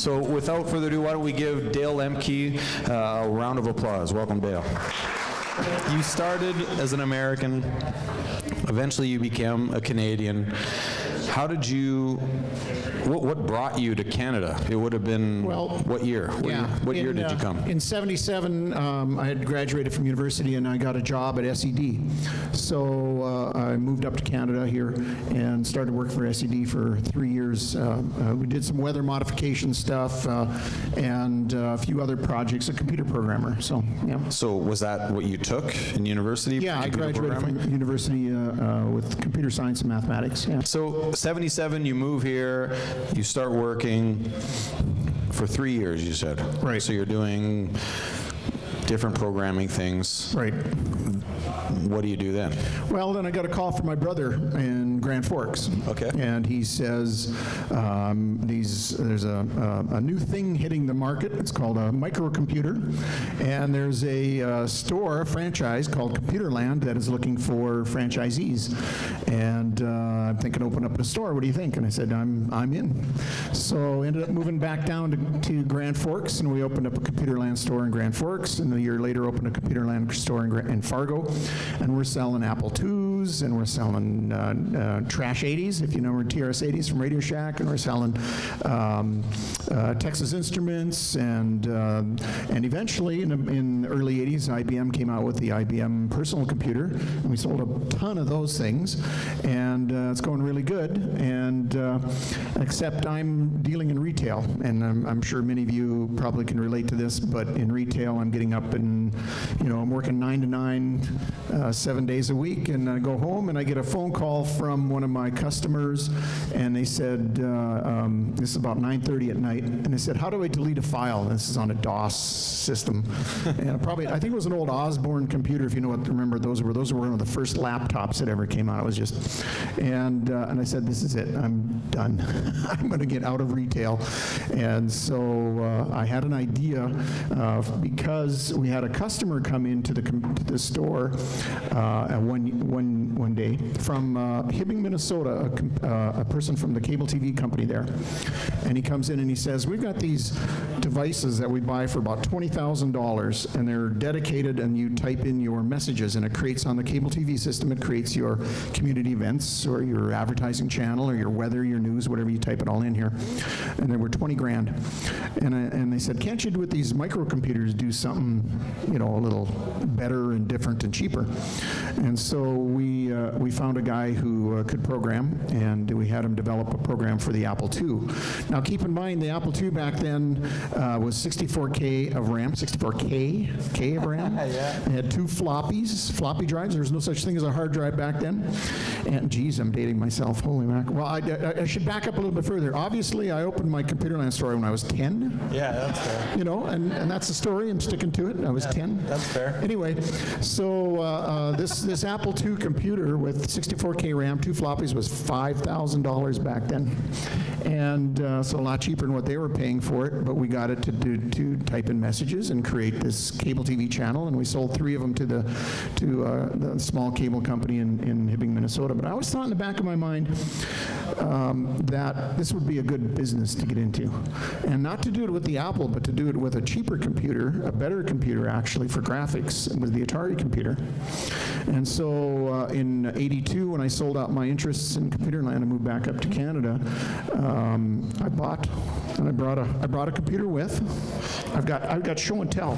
So without further ado, why don't we give Dale Lemke a round of applause. Welcome, Dale. You started as an American. Eventually you became a Canadian. How did you, what brought you to Canada? It would have been, well, what year? What year did you come? In '77, I had graduated from university and I got a job at SED. So I moved up to Canada here and started working for SED for 3 years. We did some weather modification stuff and a few other projects, a computer programmer. So, yeah. So was that what you took in university? Yeah, I graduated from university with computer science and mathematics. Yeah. So 77, you move here, you start working for 3 years, you said. Right. So you're doing different programming things. Right. What do you do then? Well, then I got a call from my brother in Grand Forks. Okay. And he says, there's a new thing hitting the market. It's called a microcomputer. And there's a store, a franchise called Computerland that is looking for franchisees. And I'm thinking open up a store. What do you think? And I said, I'm in. So ended up moving back down to Grand Forks, and we opened up a Computerland store in Grand Forks, and a year later opened a Computerland store in Fargo. And we're selling Apple IIs, and we're selling Trash 80s, if you know, TRS 80s from Radio Shack, and we're selling Texas Instruments, and eventually in the early 80s, IBM came out with the IBM personal computer, and we sold a ton of those things, and it's going really good, and except I'm dealing in retail, and I'm sure many of you probably can relate to this, but in retail, I'm getting up and, I'm working 9 to 9, 7 days a week, and I go home and I get a phone call from one of my customers, and they said, this is about 9:30 at night, and they said, how do I delete a file? And this is on a DOS system. And I think it was an old Osborne computer, if you remember those were one of the first laptops that ever came out. It was just, and I said, this is it, I'm done. I'm going to get out of retail. And so I had an idea, because we had a customer come into the store one day from Hibbing, Minnesota, a person from the cable TV company there. And he comes in and he says, we've got these devices that we buy for about $20,000, and they're dedicated, and you type in your messages, and it creates on the cable TV system, it creates your community events or your advertising channel or your weather, your news, whatever, you type it all in here. And they were 20 grand. And they said, can't you with these microcomputers do something, a little better and different and cheaper? And so we found a guy who could program, and we had him develop a program for the Apple II. Now keep in mind, the Apple II back then was 64K of RAM, 64K of RAM. Yeah. It had 2 floppy drives. There was no such thing as a hard drive back then. And geez, I'm dating myself, holy mac. Well, I should back up a little bit further. Obviously, I opened my Computerland store when I was 10. Yeah, that's fair. And that's the story, I'm sticking to it. I was 10. That's fair. Anyway, so this Apple II computer with 64K RAM, 2 floppies was $5,000 back then. And so a lot cheaper than what they were paying for it, but we got it to type in messages and create this cable TV channel, and we sold 3 of them to the small cable company in Hibbing, Minnesota. But I always thought in the back of my mind that this would be a good business to get into. And not to do it with the Apple, but to do it with a cheaper computer, a better computer actually for graphics. It was the Atari computer. And so in '82, when I sold out my interests in Computerland and moved back up to Canada, I bought and I brought a computer with. I've got show and tell.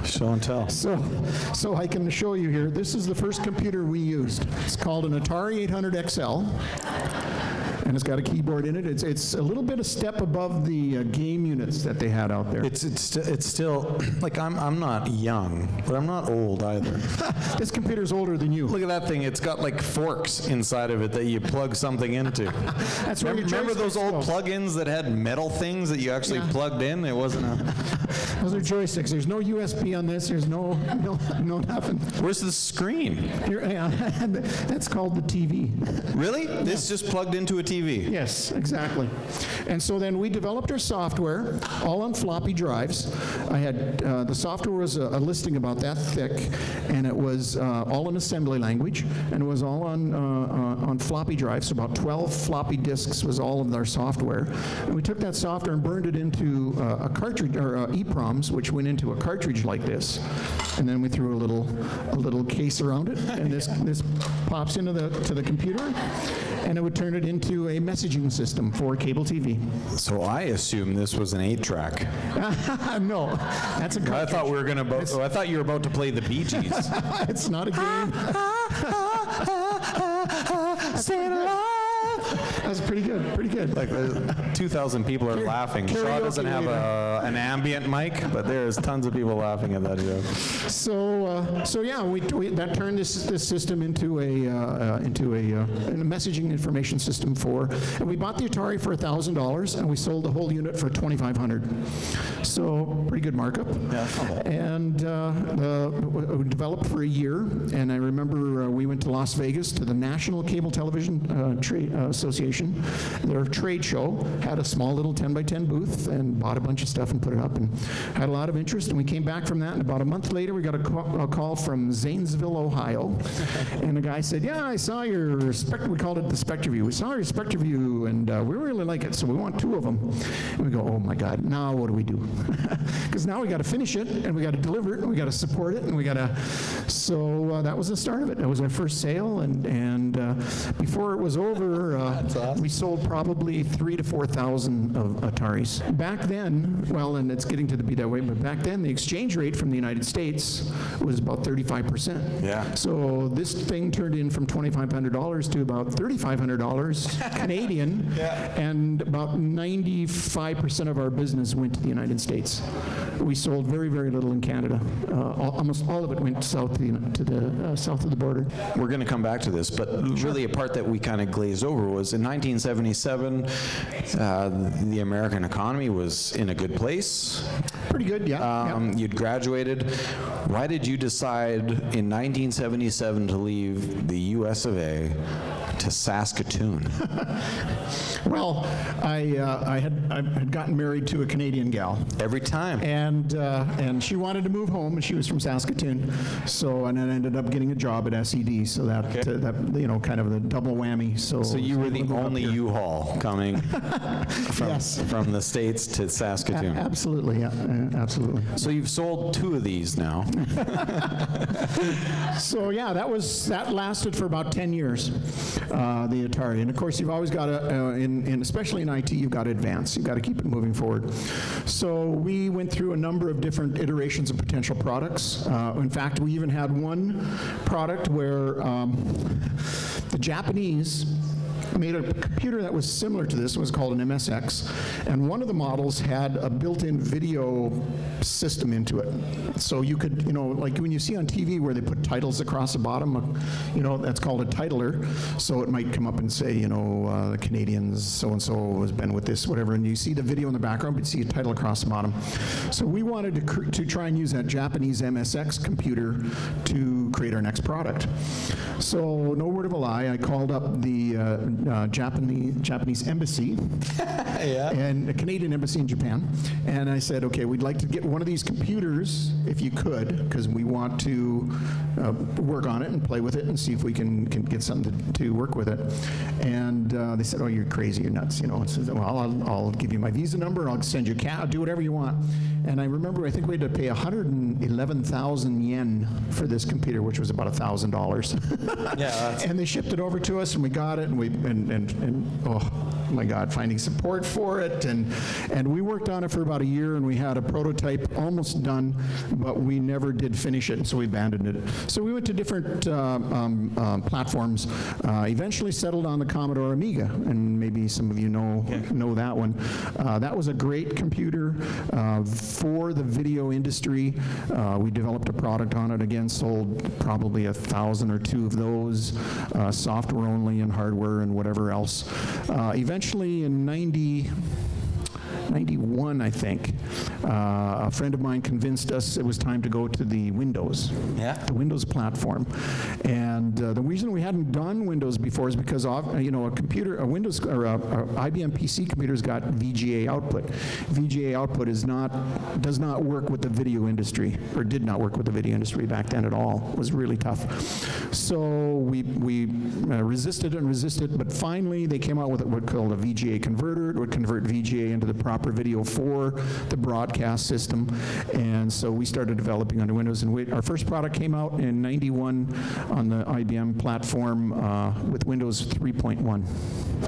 Show and tell. So I can show you here. This is the first computer we used. It's called an Atari 800 XL. And it's got a keyboard in it. It's a little bit a step above the game units that they had out there. It's still, like, I'm not young, but I'm not old either. This computer's older than you. Look at that thing. It's got like forks inside of it that you plug something into. That's where remember those old plug-ins that had metal things that you actually plugged in? It wasn't a... Those are joysticks. There's no USB on this. There's no nothing. Where's the screen? That's called the TV. Really? This just plugged into a TV? TV. Yes, exactly. And so then we developed our software, all on floppy drives. I had, the software was a listing about that thick, and it was all in assembly language, and it was all on floppy drives, so about 12 floppy disks was all of our software. And we took that software and burned it into a cartridge, or EEPROMs, which went into a cartridge like this, and then we threw a little case around it, and this pops into the computer, and it would turn it into a messaging system for cable TV. So I assume this was an 8-track. No, that's a cartridge. I thought we were going to. I thought you were about to play the Bee Gees. It's not a game. Staying alive. That's pretty good, pretty good. Like 2,000 people are laughing. Shaw doesn't have an ambient mic, but there's tons of people laughing at that joke. So yeah, that turned this system into a messaging information system and we bought the Atari for $1,000 and we sold the whole unit for $2,500. So pretty good markup. Yeah, that's not bad. And we developed for a year, and I remember we went to Las Vegas to the National Cable Television Trade Association. Their trade show had a small little 10x10 booth and bought a bunch of stuff and put it up and had a lot of interest. And we came back from that, and about a month later we got a call from Zanesville, Ohio, and the guy said, "Yeah, I saw your we called it the SpectraView. We saw your SpectraView, and we really like it, so we want 2 of them." And we go, "Oh my God, now what do we do?" Because now we got to finish it, and we got to deliver it, and we got to support it, and we got to. So that was the start of it. That was our first sale, and before it was over, we sold probably 3,000 to 4,000 of Ataris. Back then, well, and it's getting to be that way, but back then the exchange rate from the United States was about 35%. Yeah. So this thing turned in from $2,500 to about $3,500 Canadian, and about 95% of our business went to the United States. We sold very, very little in Canada. Almost all of it went south to the south of the border. We're going to come back to this, but really a part that we kind of glazed over was in 1977, the American economy was in a good place. Pretty good, yeah. You'd graduated. Why did you decide in 1977 to leave the US of A to Saskatoon? Well, I had gotten married to a Canadian gal. Every time. And she wanted to move home, and she was from Saskatoon. So, and then I ended up getting a job at SED. So that kind of the double whammy. So you were the only U-Haul coming from the States to Saskatoon. Absolutely, yeah, absolutely. So you've sold 2 of these now. So yeah, that lasted for about 10 years, the Atari. And of course, you've always got to, especially in IT, you've got to advance. You've got to keep it moving forward. So we went through a number of different iterations of potential products. In fact, we even had one product where the Japanese made a computer that was similar to this. It was called an MSX, and one of the models had a built-in video system into it. So you could, like when you see on TV where they put titles across the bottom, that's called a titler. So it might come up and say, the Canadians so-and-so has been with this, whatever, and you see the video in the background, but you see a title across the bottom. So we wanted to try and use that Japanese MSX computer to create our next product. So no word of a lie, I called up the Japanese embassy and the Canadian embassy in Japan, and I said, okay, we'd like to get one of these computers if you could, because we want to work on it and play with it and see if we can get something to work with it. And they said, oh, you're crazy, you're nuts. Well, I'll give you my Visa number, I'll send you I'll do whatever you want. And I remember, I think we had to pay 111,000 yen for this computer, which was about $1,000. Yeah. And they shipped it over to us, and we got it, and oh my God, finding support for it, and we worked on it for about a year, and we had a prototype almost done, but we never did finish it, and so we abandoned it. So we went to different platforms. Eventually settled on the Commodore Amiga, and maybe some of you know that one. That was a great computer for the video industry. We developed a product on it. Again, sold probably 1,000 or 2 of those, software only and hardware and whatever else. Eventually in 91, I think, a friend of mine convinced us it was time to go to the Windows, the Windows platform. And the reason we hadn't done Windows before is because a Windows or a IBM PC computer's got VGA output. VGA output does not work with the video industry, or did not work with the video industry back then at all. It was really tough. So we resisted and resisted, but finally they came out with what's called a VGA converter. It would convert VGA into the proper video for the broadcast system, and so we started developing under Windows. And our first product came out in '91 on the IBM platform with Windows 3.1.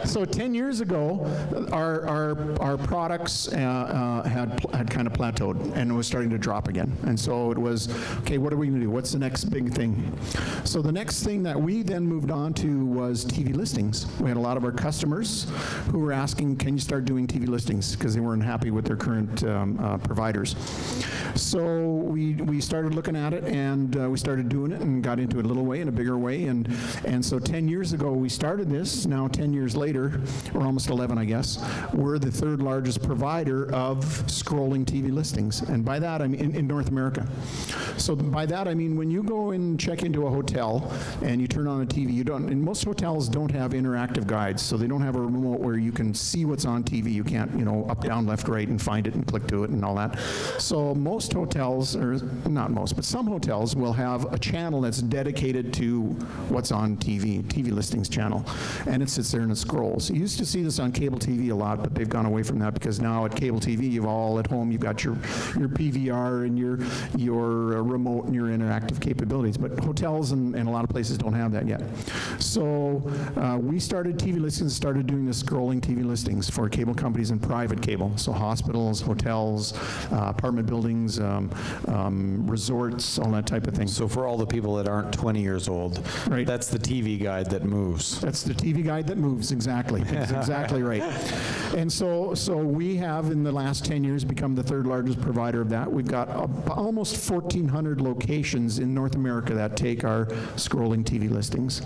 So 10 years ago, our products had kind of plateaued and was starting to drop again. And so it was, okay, what are we going to do? What's the next big thing? So the next thing that we then moved on to was TV listings. We had a lot of our customers who were asking, can you start doing TV listings? Because they weren't happy with their current providers. So we started looking at it, and we started doing it and got into it a little way, in a bigger way. And so 10 years ago we started this. Now 10 years later, or almost 11 I guess, we're the third largest provider of scrolling TV listings. And by that I mean in North America. So by that I mean when you go and check into a hotel and you turn on a TV, and most hotels don't have interactive guides, so they don't have a remote where you can see what's on TV. You can't, up, down, left, right, and find it and click to it and all that. So most hotels, or not most, but some hotels will have a channel that's dedicated to what's on TV listings channel, and it sits there and it scrolls. You used to see this on cable TV a lot, but they've gone away from that because now at cable TV, you've all at home, you've got your PVR and your remote and your interactive capabilities, but hotels and a lot of places don't have that yet. So we started TV listings, started doing the scrolling TV listings for cable companies and private cable, so hospitals, hotels, apartment buildings, resorts, all that type of thing. So for all the people that aren't 20 years old, right, that's the TV guide that moves. That's the TV guide that moves, exactly. That's exactly right. And so we have, in the last 10 years, become the third largest provider of that. We've got almost 1,400 locations in North America that take our scrolling TV listings.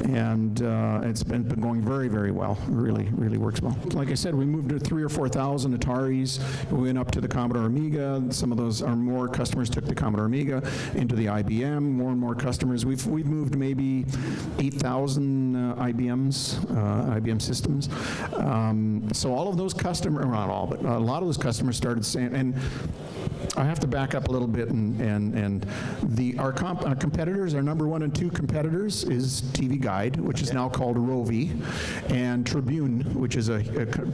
And it's been going very, very well. Really, really works well. Like I said, we moved to 3,000 or 4,000 Ataris. We went up to the Commodore Amiga. Some of those, our more customers took the Commodore Amiga into the IBM. More and more customers. We've moved maybe 8,000 IBM systems. So all of those customers, not all, but a lot of those customers started saying, and I have to back up a little bit, and our competitors, our number 1 and 2 competitors is TV Guide, which is now called Rovi, and Tribune, which is a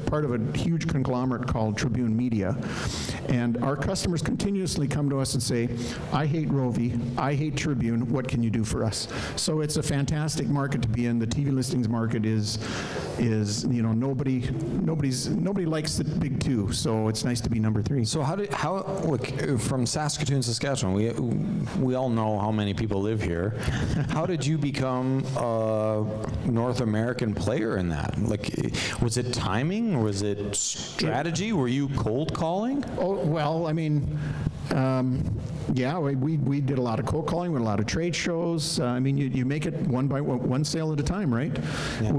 part of a huge conglomerate called Tribune Media. And our customers continuously come to us and say, I hate Rovi, I hate Tribune, what can you do for us? So it's a fantastic market to be in. The TV listings market is nobody likes the big 2, so it's nice to be number 3. So look, from Saskatoon, Saskatchewan, we all know how many people live here. How did you become a North American player in that? Like, was it timing, or was it strategy? Were you cold calling? Oh, well, I mean, yeah, we did a lot of cold calling, we did a lot of trade shows. I mean, you make it one sale at a time, right? Yeah.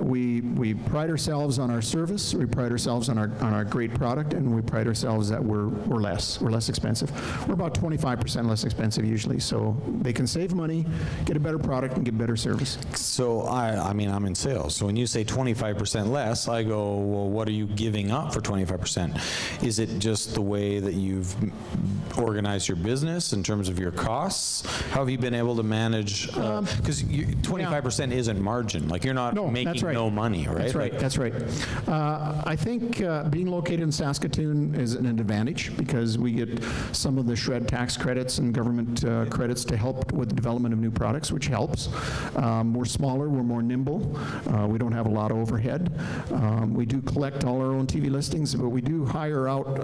We pride ourselves on our service, we pride ourselves on our great product, and we pride ourselves that we're less expensive. We're about 25% less expensive usually, so they can save money, get a better product, and get better service. So I mean, I'm in sales, so when you say 25% less, I go, well, what are you giving up for 25%? Is it just the way that you've organized your business in terms of your costs? How have you been able to manage, because 25% isn't margin, like you're not making no money, right? That's right, that's right. I think being located in Saskatoon is an advantage because we get some of the SHRED tax credits and government credits to help with the development of new products, which helps. We're smaller, we're more nimble, we don't have a lot of overhead. We do collect all our own TV listings, but we do hire out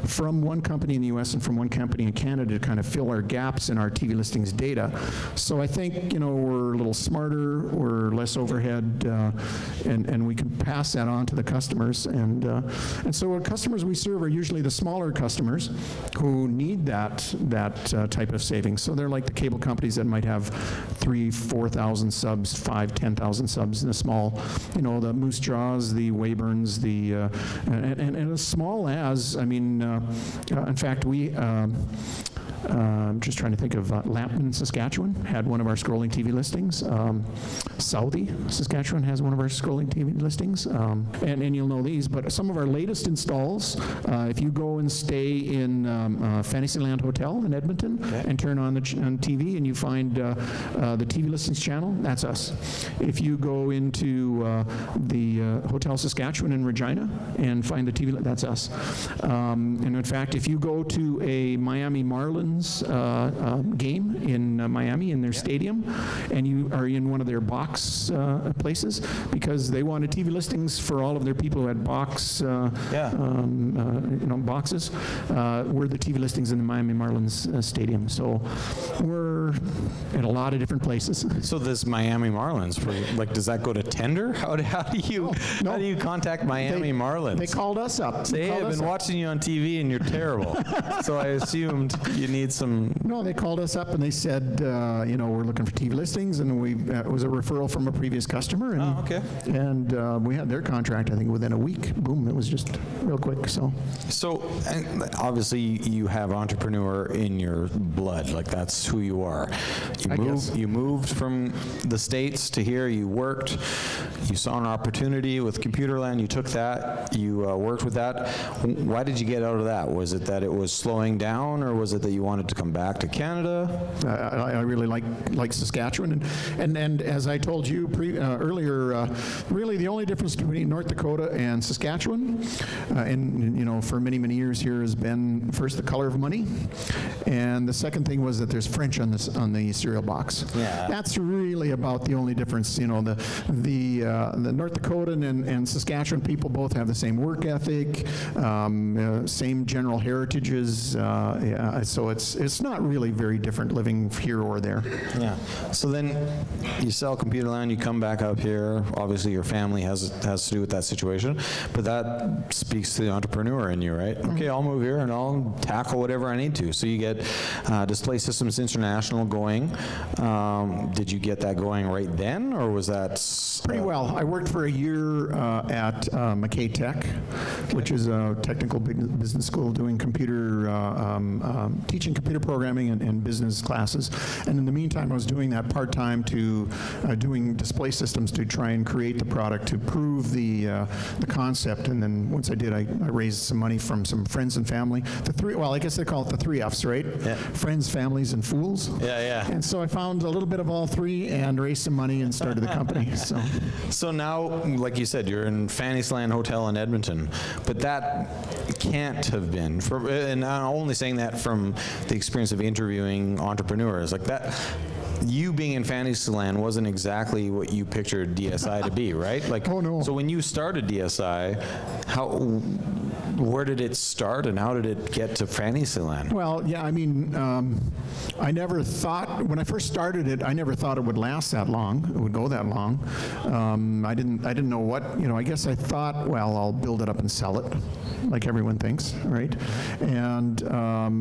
from one company in the U.S. and from one company in Canada to kind of fill our gaps in our TV listings data. So I think, you know, we're a little smarter, we're less overhead, and we can pass that on to the customers. And so our customers we serve are usually the smaller customers who need that type of savings. So they're like the cable companies that might have 3,000-4,000 subs, 5,000, 10,000 subs in a small, you know, the Moose Jaws, the Weyburns, and as small as, I mean, in fact, I'm just trying to think of Lampman, Saskatchewan had one of our scrolling TV listings. Southie, Saskatchewan has one of our scrolling TV listings. And you'll know these, but some of our latest installs, if you go and stay in Fantasyland Hotel in Edmonton and turn on TV and you find the TV listings channel, that's us. If you go into the Hotel Saskatchewan in Regina and find the TV, that's us. And in fact, if you go to a Miami Marlins game in Miami in their stadium, and you are in one of their box places, because they wanted TV listings for all of their people who had box, boxes. We're the TV listings in the Miami Marlins stadium. So we're at a lot of different places. So this Miami Marlins, like, does that go to tender? How do you contact Miami Marlins? They called us up. Say, hey, I've been watching you on TV and you're terrible. So I assumed you need some. No, they called us up and they said, you know, we're looking for TV listings, and it was a referral from a previous customer. And, and we had their contract, I think, within a week. Boom, it was just real quick. So obviously you have entrepreneur in your blood, like that's who you are. You moved from the States to here, you worked, you saw an opportunity with Computerland, you took that, you worked with that. Why did you get out of that? Was it that it was slowing down, or was it that you wanted to come back to Canada? I really like Saskatchewan, and as I told you earlier, really the only difference between North Dakota and Saskatchewan, and you know, for many years here, has been first the color of money, and the second thing was that there's French on the cereal box. Yeah. That's really about the only difference. You know, the North Dakotan and Saskatchewan people both have the same work ethic, same general heritages. So it's not really very different living here or there. Yeah. So then you sell Computerland, you come back up here. Obviously your family has to do with that situation, but that speaks to the entrepreneur in you, right? Okay, I'll move here and I'll tackle whatever I need to. So you get Display Systems International going. Did you get that going right then, or was that? Pretty well. I worked for a year at McKay Tech, which is a technical business school doing teaching computer programming and business classes. And in the meantime, I was doing that part-time to doing display systems to try and create the product, to prove the concept. And then once I did, I raised some money from some friends and family. I guess they call it the 3 Fs, right? Yeah. Friends, families, and fools. Yeah. And so I found a little bit of all three and raised some money and started the company. So now, like you said, you're in Fantasyland Hotel in Edmonton, but that can't have been, and I'm only saying that from the experience of interviewing entrepreneurs, like that. You being in Fantasyland wasn't exactly what you pictured DSI to be, right? Like, oh no. So when you started DSI, where did it start and how did it get to Fantasyland? Well, yeah, I mean, I never thought, when I first started it, I never thought it would last that long, it would go that long. I didn't know what, you know, I guess I thought, well, I'll build it up and sell it, like everyone thinks, right? And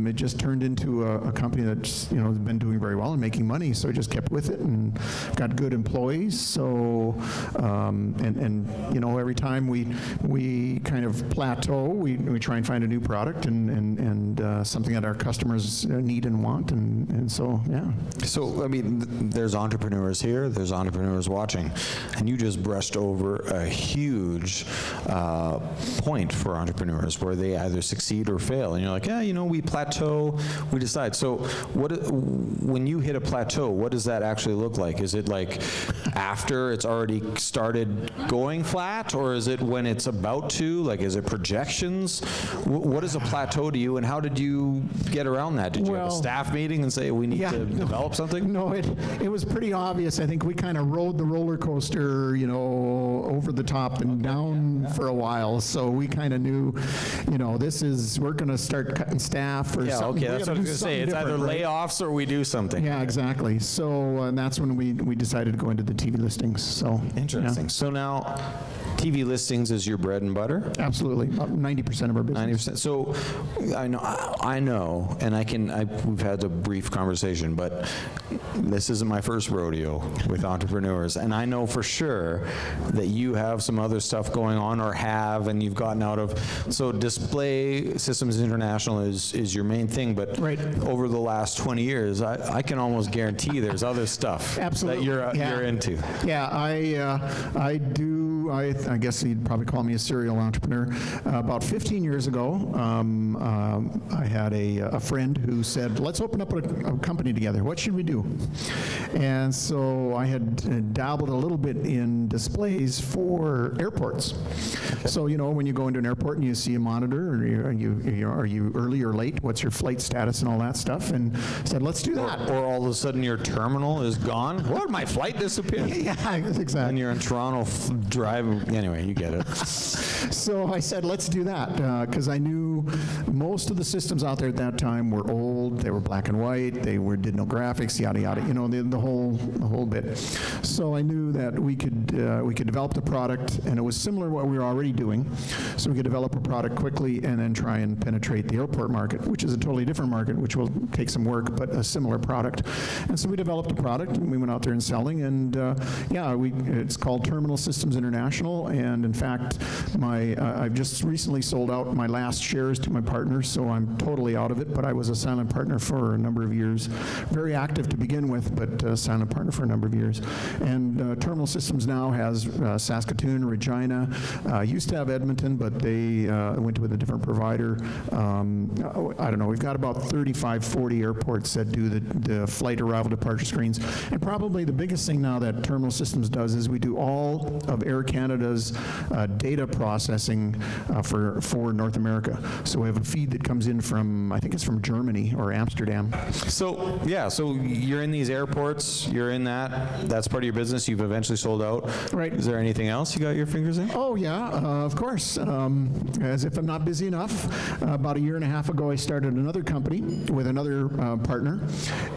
it just turned into a company that's, you know, has been doing very well and making money, so I just kept with it and got good employees. So, and you know, every time we kind of plateau, we try and find a new product and something that our customers need and want, and so, yeah. So, I mean, there's entrepreneurs here, there's entrepreneurs watching, and you just brushed over a huge point for entrepreneurs where they either succeed or fail, and you're like, yeah, you know, we plateau, we decide. So, when you hit a plateau, what does that actually look like? Is it like after it's already started going flat, or is it when it's about to? Like, is it projections questions? What is a plateau to you, and how did you get around that? Did you have a staff meeting and say, we need to develop something? No, it was pretty obvious. I think we kind of rode the roller coaster, you know, over the top and down for a while. So we kind of knew, you know, we're going to start cutting staff or something. Okay, that's what I was going to say. It's either layoffs or we do something. Yeah, exactly. So that's when we decided to go into the TV listings. So interesting. So now, TV listings is your bread and butter? Absolutely, about 90% of our business. 90%. So I know, and we've had a brief conversation, but this isn't my first rodeo with entrepreneurs, and I know for sure that you have some other stuff going on, or have, and you've gotten out of. So Display Systems International is your main thing, but over the last 20 years, I can almost guarantee there's other stuff Absolutely. that you're into. Yeah, I do. I guess you'd probably call me a serial entrepreneur. About 15 years ago, I had a friend who said, let's open up a company together. What should we do? And so I had dabbled a little bit in displays for airports. Okay. So, you know, when you go into an airport and you see a monitor, are you early or late? What's your flight status and all that stuff? And said, let's do that. Or all of a sudden your terminal is gone. What? My flight disappeared? Yeah, exactly. And you're in Toronto driving. Anyway, you get it. So I said, let's do that, because I knew most of the systems out there at that time were old. They were black and white. They did no graphics, yada yada. You know, the whole bit. So I knew that we could develop the product, and it was similar to what we were already doing. So we could develop a product quickly and then try and penetrate the airport market, which is a totally different market, which will take some work, but a similar product. And so we developed a product, and we went out there and selling, and it's called Terminal Systems International. And in fact, I've just recently sold out my last shares to my partners, so I'm totally out of it, but I was a silent partner for a number of years. Very active to begin with, but a silent partner for a number of years. And Terminal Systems now has Saskatoon, Regina, used to have Edmonton, but they went with a different provider. I don't know, we've got about 35, 40 airports that do the flight arrival departure screens. And probably the biggest thing now that Terminal Systems does is we do all of Air Canada's data processing for North America. So we have a feed that comes in from, I think it's from Germany or Amsterdam. So you're in these airports, you're in that's part of your business, you've eventually sold out. Right. Is there anything else you got your fingers in? Oh yeah, of course. As if I'm not busy enough, about a year and a half ago I started another company with another partner,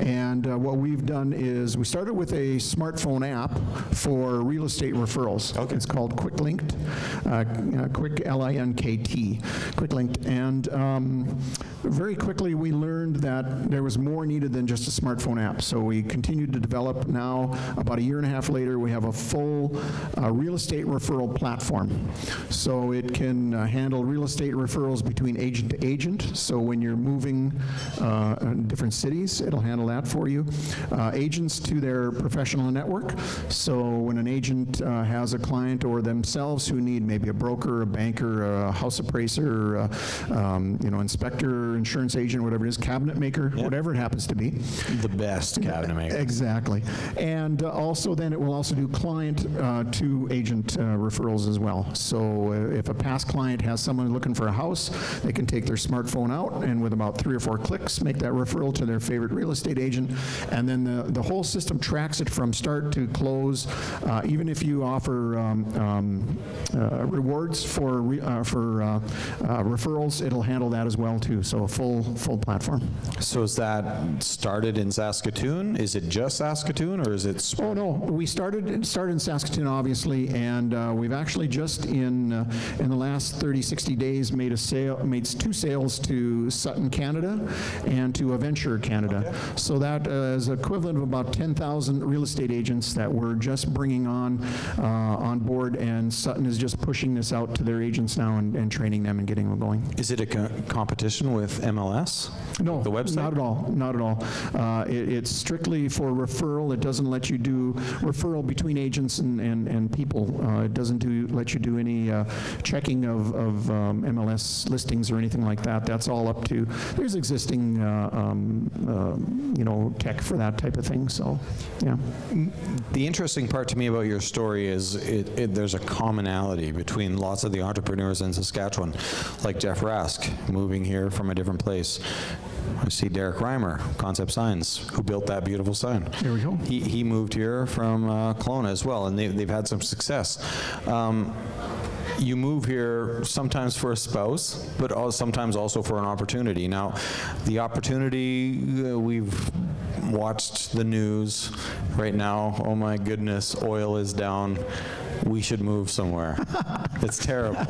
and what we've done is we started with a smartphone app for real estate referrals. Okay. It's called Quick Linked, Quick L-I-N-K-T, Quick Linked, and very quickly we learned that there was more needed than just a smartphone app, so we continued to develop. Now, about a year and a half later, we have a full real estate referral platform. So it can handle real estate referrals between agent to agent, so when you're moving in different cities, it'll handle that for you. Agents to their professional network, so when an agent has a client or themselves who need maybe a broker, a banker, a house appraiser, inspector, insurance agent, whatever it is, cabinet maker, whatever it happens to be. The best cabinet maker. Exactly. And also then it will also do client to agent referrals as well. So if a past client has someone looking for a house, they can take their smartphone out and with about 3 or 4 clicks make that referral to their favorite real estate agent, and then the whole system tracks it from start to close. Even if you offer rewards for referrals, it'll handle that as well too. So a full platform. So is that started in Saskatoon? Is it just Saskatoon, or is it? Oh no, we started in Saskatoon obviously, and we've actually just in the last 30-60 days made 2 sales to Sutton, Canada, and to Aventure, Canada. Okay. So that is equivalent of about 10,000 real estate agents that we're just bringing on board, and Sutton is just pushing this out to their agents now and training them and getting them going. Is it a competition with MLS? No, the website? Not at all. Not at all. It's strictly for referral. It doesn't let you do referral between agents and people. It doesn't let you do any checking of MLS listings or anything like that. That's all up to, there's existing tech for that type of thing. So, yeah. The interesting part to me about your story is there's a commonality between lots of the entrepreneurs in Saskatchewan, like Jeff Rask, moving here from a different place. I see Derek Reimer, Concept Signs, who built that beautiful sign. There we go. He moved here from Kelowna as well, and they've had some success. You move here sometimes for a spouse, but sometimes also for an opportunity. Now, the opportunity, we've watched the news right now. Oh my goodness, oil is down. We should move somewhere. It's terrible.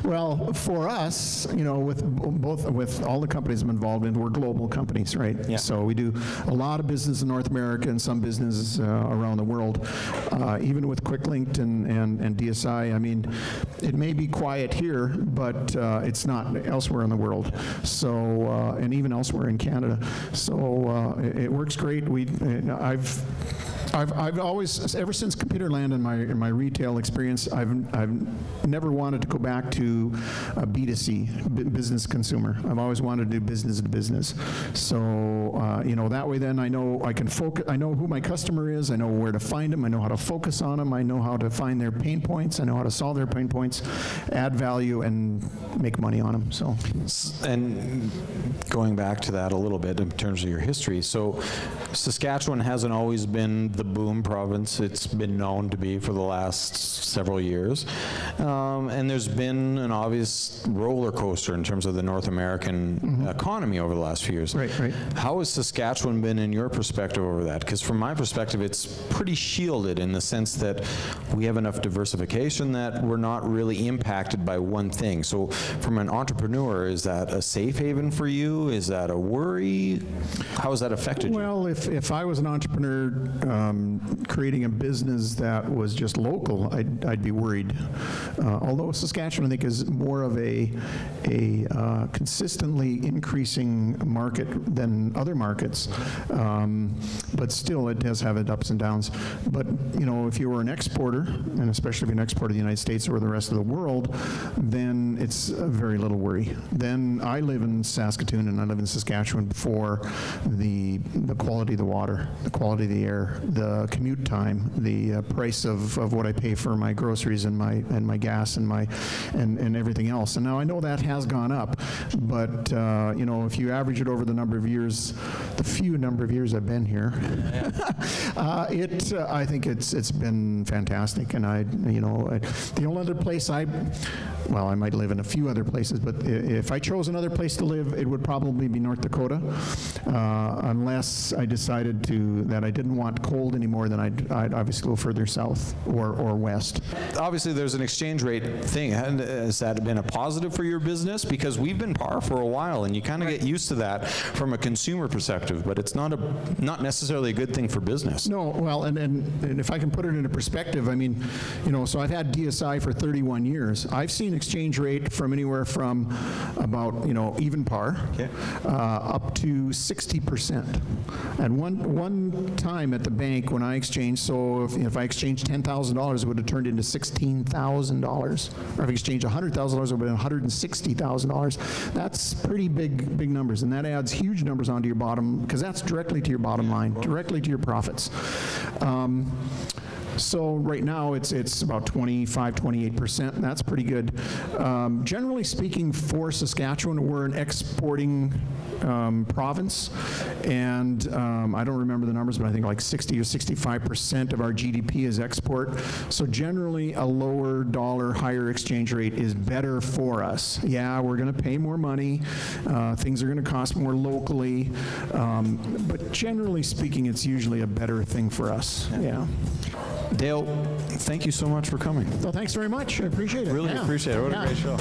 Well, for us, you know, with all the companies I'm involved in, we're global companies, right? Yeah. So we do a lot of business in North America and some business around the world. Even with QuickLink and DSI, I mean, it may be quiet here, but it's not elsewhere in the world. So, and even elsewhere in Canada. So it works great. I've always, ever since Computerland and my retail experience, I've never wanted to go back to B2C, business consumer. I've always wanted to do business to business. So, you know, that way then I know I can focus, I know who my customer is, I know where to find them, I know how to focus on them, I know how to find their pain points, I know how to solve their pain points, add value, and make money on them, so. And going back to that a little bit in terms of your history, so Saskatchewan hasn't always been the boom province it's been known to be for the last several years. And there's been an obvious roller coaster in terms of the North American economy over the last few years. Right, right. How has Saskatchewan been in your perspective over that? Because from my perspective, it's pretty shielded in the sense that we have enough diversification that we're not really impacted by one thing. So from an entrepreneur, is that a safe haven for you? Is that a worry? How has that affected you? Well, if I was an entrepreneur creating a business that was just local, I'd be worried. Although Saskatchewan, I think, is more of a consistently increasing market than other markets, but still it does have its ups and downs. But, you know, if you were an exporter, and especially if you're an exporter to the United States or the rest of the world, then it's very little worry. Then I live in Saskatoon and I live in Saskatchewan for the quality of the water, the quality of the air, the commute time, the price of what I pay for my groceries and my gas and everything else. And now I know that has gone up, but you know, if you average it over the number of years, the few number of years I've been here, I think it's been fantastic. And the only other place I might live in a few other places, but if I chose another place to live, it would probably be North Dakota, unless I decided that I didn't want cold anymore, then I'd obviously go further south or west. Obviously, there's an exchange rate thing. Has that been a positive for your business? Because we've been par for a while, and you kind of get used to that from a consumer perspective, but it's not necessarily a good thing for business. No, well, and if I can put it into perspective, I mean, you know, so I've had DSI for 31 years. I've seen exchange rate from anywhere from about, you know, even par, up to 60%. And one time at the bank when I exchanged, so if I exchanged $10,000, it would have turned into $16,000. Or if I exchanged $100,000, it would have been $160,000. That's pretty big numbers, and that adds huge numbers onto your bottom, because that's directly to your bottom line, directly to your profits. So right now it's about 25, 28%, and that's pretty good. Generally speaking, for Saskatchewan, we're an exporting province, and I don't remember the numbers, but I think like 60 or 65% of our GDP is export. So generally, a lower dollar, higher exchange rate is better for us. Yeah, we're going to pay more money. Things are going to cost more locally, but generally speaking, it's usually a better thing for us. Yeah. Dale, thank you so much for coming. Well, thanks very much. I appreciate it. Really appreciate it. What a great show.